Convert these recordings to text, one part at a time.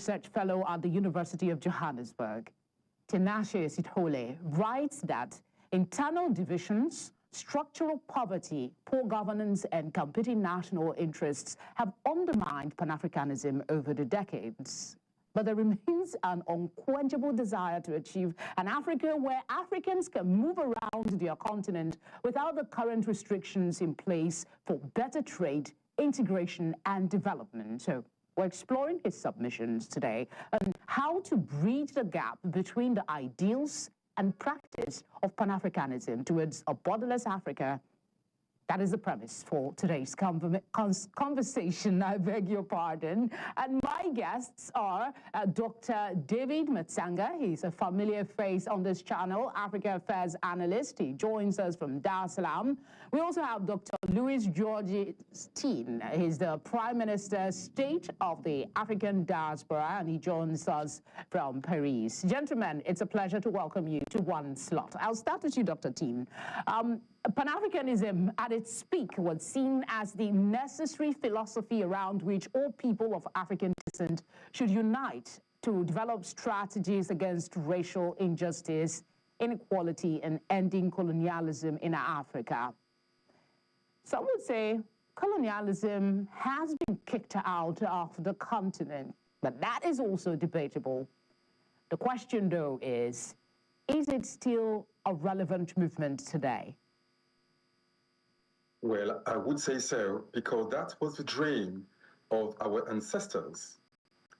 Research Fellow at the University of Johannesburg. Tinashe Sithole writes that internal divisions, structural poverty, poor governance, and competing national interests have undermined Pan-Africanism over the decades. But there remains an unquenchable desire to achieve an Africa where Africans can move around their continent without the current restrictions in place for better trade, integration, and development. So we're exploring his submissions today on how to bridge the gap between the ideals and practice of Pan-Africanism towards a borderless Africa. That is the premise for today's conversation, I beg your pardon. And my guests are Dr. David Matsanga. He's a familiar face on this channel, Africa Affairs analyst. He joins us from Dar es Salaam. We also have Dr. Louis George Steen. He's the Prime Minister State of the African Diaspora, and he joins us from Paris. Gentlemen, it's a pleasure to welcome you to one slot. I'll start with you, Dr. Steen. Pan-Africanism at its peak was seen as the necessary philosophy around which all people of African descent should unite to develop strategies against racial injustice, inequality, and ending colonialism in Africa. Some would say colonialism has been kicked out of the continent, but that is also debatable. The question, though, is it still a relevant movement today? Well, I would say so, because that was the dream of our ancestors.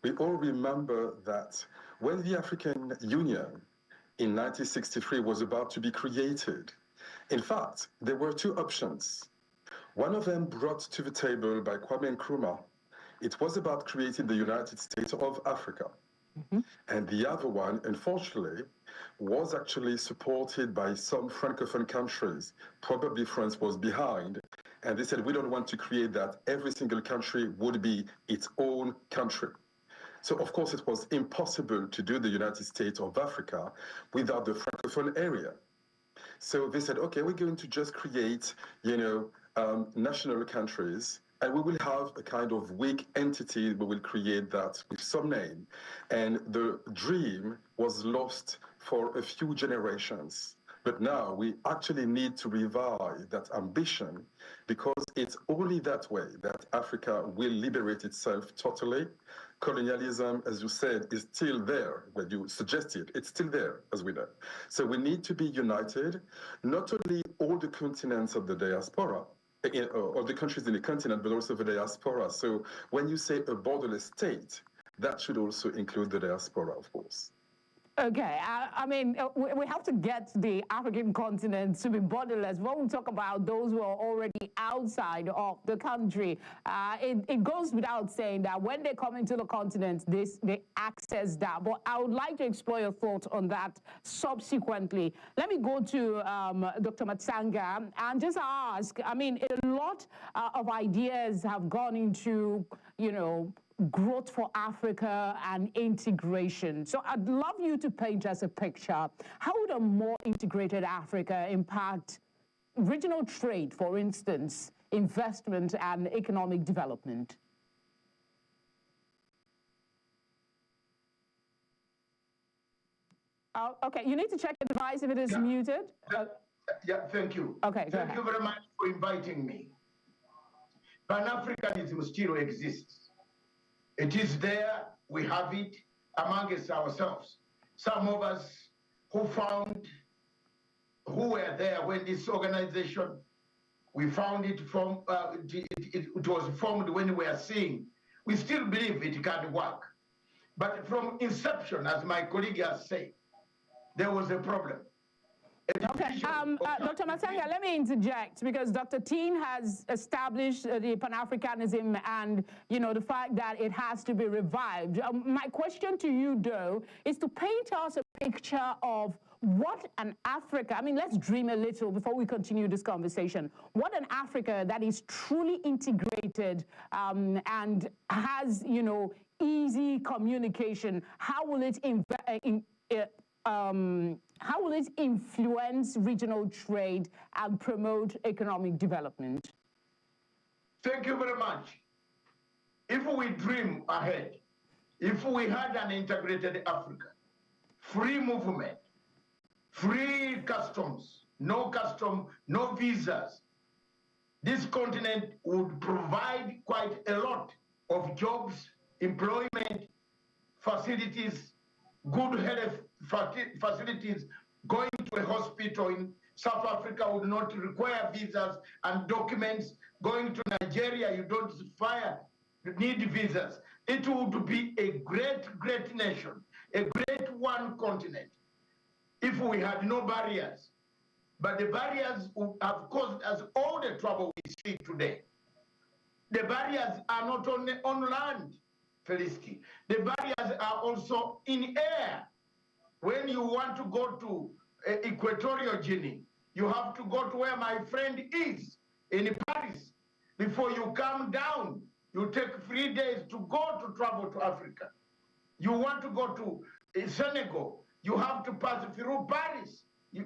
We all remember that when the African Union in 1963 was about to be created, in fact, there were two options. One of them brought to the table by Kwame Nkrumah, it was about creating the United States of Africa. Mm-hmm. And the other one, unfortunately, was actually supported by some Francophone countries. Probably France was behind. And they said, we don't want to create that. Every single country would be its own country. So, of course, it was impossible to do the United States of Africa without the Francophone area. So they said, okay, we're going to just create, national countries, and we will have a kind of weak entity. We will create that with some name. And the dream was lost for a few generations. But now we actually need to revive that ambition, because it's only that way that Africa will liberate itself totally. Colonialism, as you said, is still there. When you suggested, it's still there, as we know. So we need to be united, not only all the continents of the diaspora, all the countries in the continent, but also the diaspora. So when you say a borderless state, that should also include the diaspora, of course. Okay, I mean, we have to get the African continent to be borderless. When we talk about those who are already outside of the country, it goes without saying that when they come into the continent, they access that. But I would like to explore your thoughts on that subsequently. Let me go to Dr. Matsanga and just ask, I mean, a lot of ideas have gone into, growth for Africa and integration. So I'd love you to paint us a picture. How would a more integrated Africa impact regional trade, for instance, investment and economic development? Okay, you need to check the device if it is muted. Thank you. Okay, go ahead. Thank you very much for inviting me. Pan-Africanism still exists. It is there, we have it amongst ourselves. Some of us who were there when this organization, we found it from, it was formed when we are seeing. We still believe it can work. But from inception, as my colleague has said, there was a problem. Okay, Dr. Matsanga, let me interject, because Dr. Steen has established the Pan-Africanism and, the fact that it has to be revived. My question to you, though, is to paint us a picture of what an Africa, I mean, let's dream a little before we continue this conversation. What an Africa that is truly integrated and has, easy communication, how will it influence regional trade and promote economic development? Thank you very much. If we dream ahead, if we had an integrated Africa, free movement, free customs, no visas, this continent would provide quite a lot of jobs, employment, facilities, good health facilities. Going to a hospital in South Africa would not require visas and documents. Going to Nigeria, you don't need visas. It would be a great nation, a great one continent, if we had no barriers. But the barriers would have caused us all the trouble we see today. The barriers are not only on land, Felicity. The barriers are also in air. When you want to go to Equatorial Guinea, you have to go to where my friend is, in Paris. Before you come down, you take 3 days to travel to Africa. You want to go to Senegal, you have to pass through Paris. The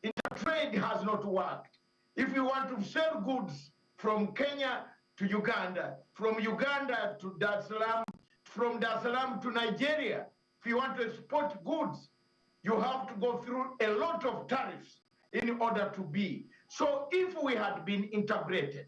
intertrade has not worked. If you want to sell goods from Kenya to Uganda, from Uganda to Dar es Salaam, from Dar es Salaam to Nigeria, if you want to export goods, you have to go through a lot of tariffs in order to be. So if we had been integrated,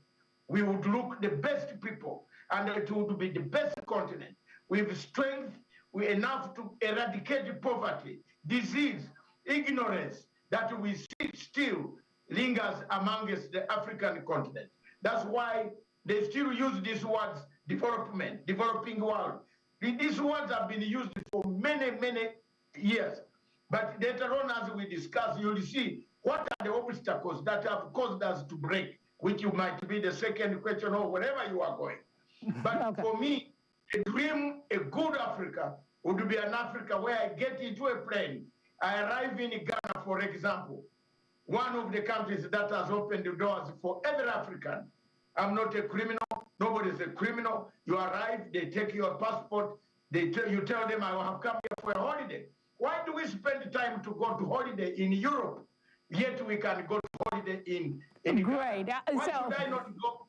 we would look the best people, and it would be the best continent with strength, with enough to eradicate poverty, disease, ignorance that we see still lingers amongst the African continent. That's why they still use these words, development, developing world. These words have been used for many years. But later on, as we discuss, you'll see what are the obstacles that have caused us to break, which you might be the second question or wherever you are going. But okay. For me, a dream, a good Africa would be an Africa where I get into a plane, I arrive in Ghana, for example, one of the countries that has opened the doors for every African. I'm not a criminal, nobody's a criminal. You arrive, they take your passport, you tell them I have come here for a holiday. Why do we spend time to go to holiday in Europe, yet we can go to holiday in Great. Ghana? Why should I not go?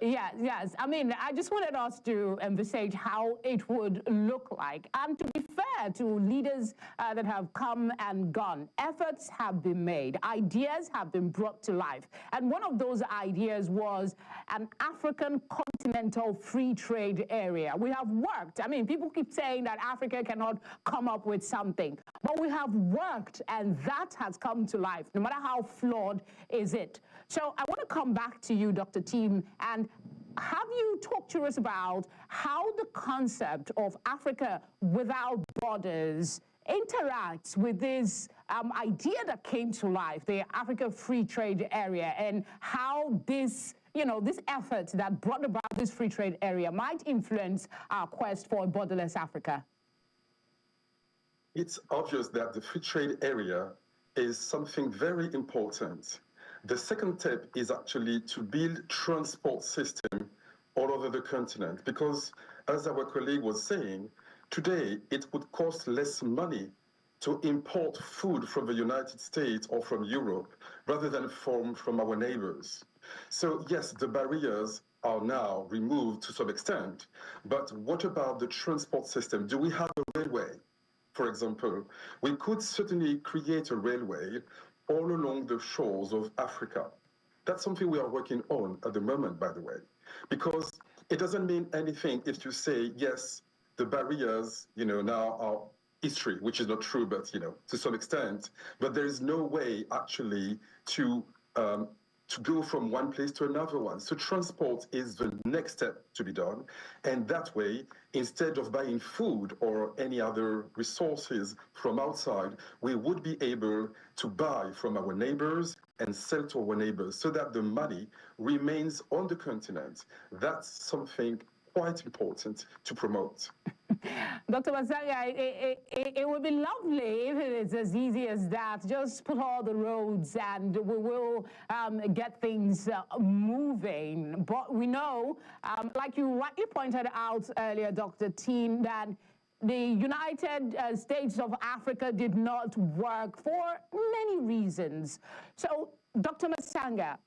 Yes. Yes. I mean, I just wanted us to envisage how it would look like. And to be fair to leaders that have come and gone, efforts have been made, ideas have been brought to life. And one of those ideas was an African continental free trade area. We have worked. I mean, people keep saying that Africa cannot come up with something, but we have worked, and that has come to life, no matter how flawed is it. So I want to come back to you, Dr. Team, and have you talked to us about how the concept of Africa without borders interacts with this idea that came to life, the Africa Free Trade Area, and how this, this effort that brought about this free trade area might influence our quest for a borderless Africa? It's obvious that the free trade area is something very important. The second step is actually to build transport system all over the continent, because as our colleague was saying, today it would cost less money to import food from the United States or from Europe rather than from our neighbors. So yes, the barriers are now removed to some extent, but what about the transport system? Do we have a railway? For example, we could certainly create a railway all along the shores of Africa. That's something we are working on at the moment, by the way, because it doesn't mean anything if you say, yes, the barriers, now are history, which is not true, but, to some extent, but there is no way actually to go from one place to another one. So transport is the next step to be done. And that way, instead of buying food or any other resources from outside, we would be able to buy from our neighbors and sell to our neighbors so that the money remains on the continent. That's something quite important to promote. Dr. Masanga, it would be lovely if it is as easy as that. Just put all the roads and we will get things moving. But we know, like you rightly pointed out earlier, Dr. Teen, that the United States of Africa did not work for many reasons. So, Dr. Masanga,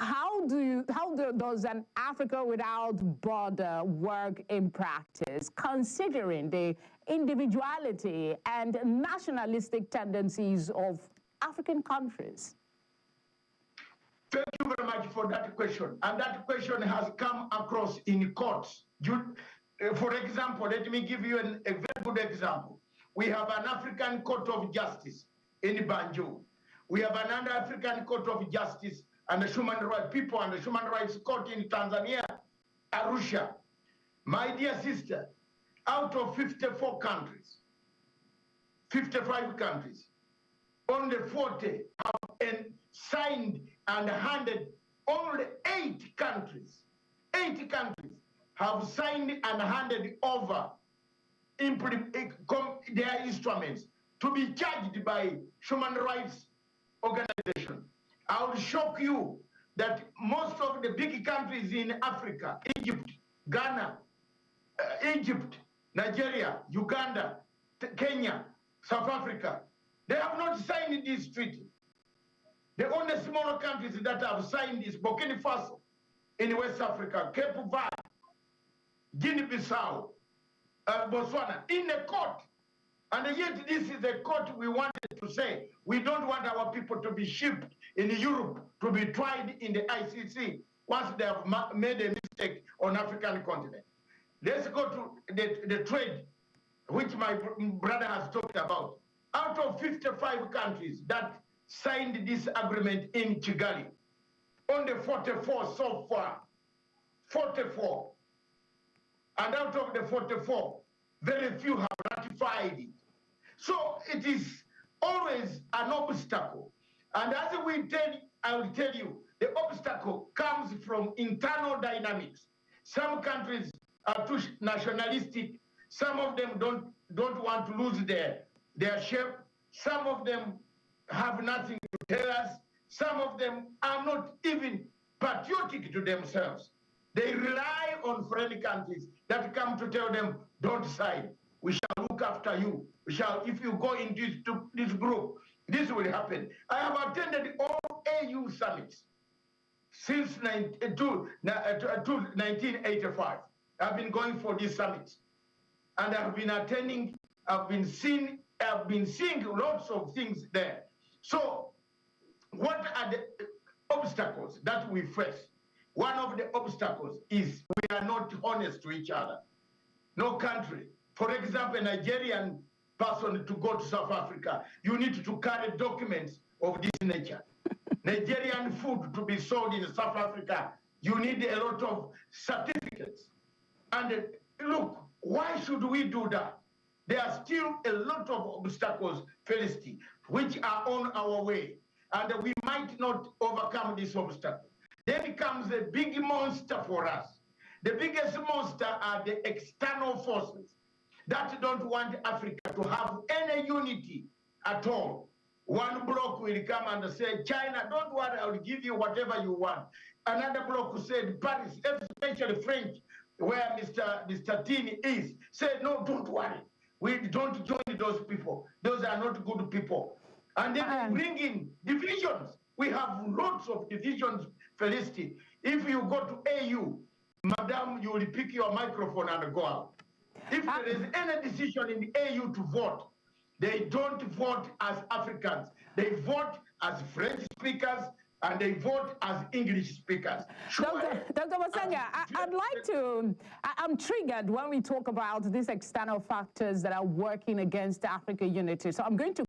how does an Africa without border work in practice, considering the individuality and nationalistic tendencies of African countries? Thank you very much for that question. And that question has come across in courts. For example, let me give you a very good example. We have an African Court of Justice in Banjul. We have another African Court of Justice and the Human Rights People and the Human Rights Court in Tanzania, Arusha. My dear sister, out of 54 countries, 55 countries, only 40 have signed and handed. Only 8 countries have signed and handed over their instruments to be charged by human rights organization. I will shock you that most of the big countries in Africa, Egypt, Ghana, Egypt, Nigeria, Uganda, Kenya, South Africa, they have not signed this treaty. The only smaller countries that have signed is Burkina Faso in West Africa, Cape Verde, Guinea-Bissau, Botswana, in the court. And yet this is a court we wanted to say, we don't want our people to be shipped in Europe to be tried in the ICC once they have made a mistake on African continent. Let's go to the trade, which my brother has talked about. Out of 55 countries that signed this agreement in Kigali, only 44 so far, 44. And out of the 44, very few have ratified it. So it is always an obstacle. And as I will tell you, the obstacle comes from internal dynamics. Some countries are too nationalistic. Some of them don't want to lose their shape. Some of them have nothing to tell us. Some of them are not even patriotic to themselves. They rely on foreign countries that come to tell them, don't sign. We shall look after you. We shall, if you go in this group, this will happen. I have attended all AU summits since 1985. I've been going for these summits. And I've been attending, I've been seeing lots of things there. So what are the obstacles that we face? One of the obstacles is we are not honest to each other. No country. For example, a Nigerian person to go to South Africa, you need to carry documents of this nature. Nigerian food to be sold in South Africa, you need a lot of certificates. And look, why should we do that? There are still a lot of obstacles, Felicity, which are on our way. And we might not overcome this obstacle. Then comes a big monster for us. The biggest monster are the external forces that don't want Africa to have any unity at all. One bloc will come and say, China, don't worry, I will give you whatever you want. Another bloc said, Paris, especially French, where Mr. Tini is, said, no, don't worry. We don't join those people. Those are not good people. And then we bring in divisions. We have lots of divisions, Felicity. If you go to AU, madam, you will pick your microphone and go out. If there is any decision in the AU to vote, they don't vote as Africans. They vote as French speakers and they vote as English speakers. Dr. Masanga, I'd like to, I'm triggered when we talk about these external factors that are working against African unity. So I'm going to